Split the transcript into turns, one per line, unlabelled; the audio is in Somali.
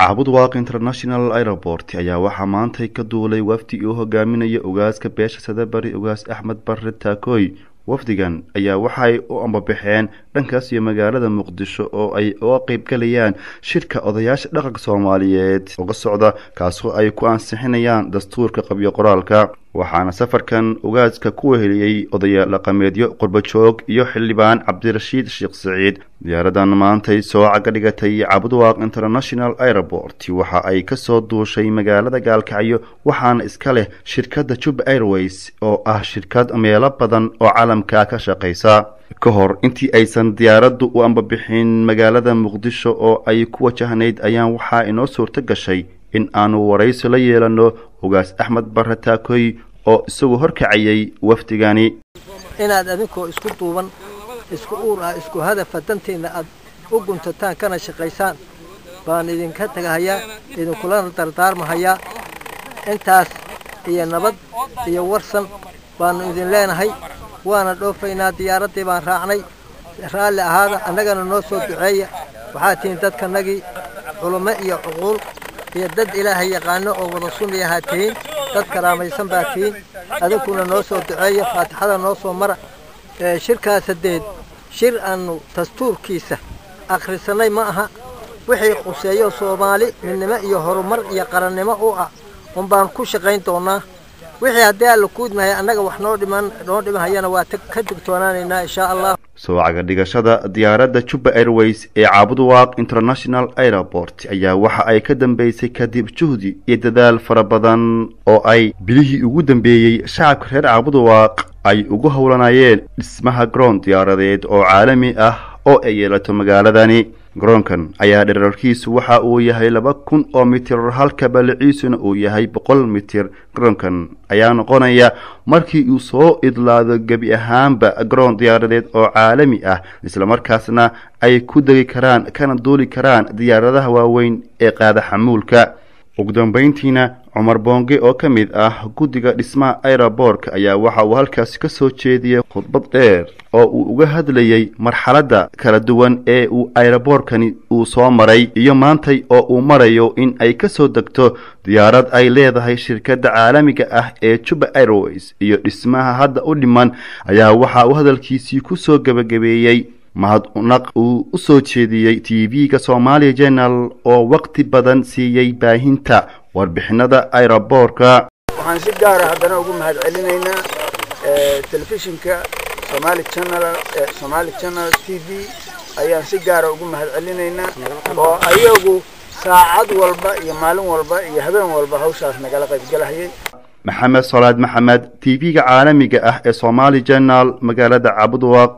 Cabudwaaq International Airport ayaa waxaa maanta ka duulay wafdi uu hogaaminayo ugaaska beesha Sadabari ugaas Axmed Barre Taakoy. wafdigan ayaa waxay u ambabaxeen dhankaas iyo magaalada Muqdisho oo ay uga qayb galayaan shirka odayaasha dhaqanka Soomaaliyeed oo socda kaasoo ay ku ansixinayaan dastuurka qabyo qoraalka. waxaana safarkan ugaaska ku weheliyay odayaal dhaqameedyo qurbajoog iyo xildhibaan Cabdirashiid Sheekh Saciid. diyaaradan maanta soo caga dhigatay Cabudwaaq International Airport waxa ay ka soo duushay magaalada Gaalkacyo waxaana iska leh shirkadda Juba Airways oo ah shirkad meelo badan oo caalamka ka shaqeysa. ka hor intii aysan diyaaraddu u ambabixin magaalada Muqdisho oo ay ku wajahnayd ayaan waxaa inoo suurto gashay in aanu waraysi la yeelano ugaas Axmed Barre Taakoy oo isagu horkacayay wafdigani.
inaad adinkoo isku duuban isku uur ah isku hadaf danteena aad u guntataan kana shaqeysaan baan idinka tagahayaa idinkula dardaarmahayaa intaas iyo nabad iyo warsan baan idin leenahay. waana dhoofaynaa diyaaradii baan raacnay raalli ahaada annagana noo soo duceeya. waxaa tihiin dadkanagii culummo iyo cuquul iyo dad ilaahay yaqaano oo wada sunniya ha tihiin dad karaamaysan baa tihiin adinkuna noo soo duceeya faatixada noo soo mara. shirkaas hadeed shir aanu dastuurkiisa akhrisanay ma aha wixii quseeyo Soomaali midnimo iyo horumar iyo qarannimo u ah baan ku shaqayn doonaa. wixii haddii la kuudnahay annaga wax noo dhimahayana waa ka digtoonaanaynaa insha Allah.
soo caga dhigashada diyaaradda Juba Airways ee Cabudwaaq International Airport ayaa waxa ay ka dambeysay kadib juhdi iyo dadaal fara badan oo ay bilihii ugu dambeeyay shacabka reer Cabudwaaq ay ugu hawlanayeen dhismaha garoon diyaaradeed oo caalami ah oo ay yeelato magaaladani. garoonkan ayaa dhererkiisu waxa uu yahay 2000 mitir halka balciisuna uu yahay 100 mitir. garoonkan ayaa noqonaya markii uu soo idlaado gabi ahaanba garoon diyaaradeed oo caalami ah isla markaasna ay ku degi karaan kana duuli karaan diyaaradaha waaweyn ee qaada xamuulka. ugu dambeyntiina Cumar Bonge oo ka mid ah guddiga dhismaha airport ayaa waxa uu halkaas ka soo jeediyay khudbad dheer oo uu uga hadlayay marxaladda kala duwan ee uu airportkani uu soo maray iyo maanta oo uu marayo in ay ka soo degto diyaarad ay leedahay shirkadda caalamiga ah ee Juba Airways iyo dhismaha hadda u dhiman ayaa waxa uu hadalkiisii ku soo gabagabeeyay mahadnaq uu u soo jeediyay TV-ga Somali Channel oo waqti badan siiyay baahinta warbixinada airportka.
waxaan si gaar ah haddana ugu mahadcelinaynaa telefishinka Somali Channel TV ayaan si gaar ah ugu mahadcelinaynaa oo ayagu saacad walba iyo maalin walba iyo habeen walba hawshaas nagala qayb galahayay.
Maxamed Salaad Maxamed TV-ga caalamiga ah ee Somali Channel magaalada Cabudwaaq.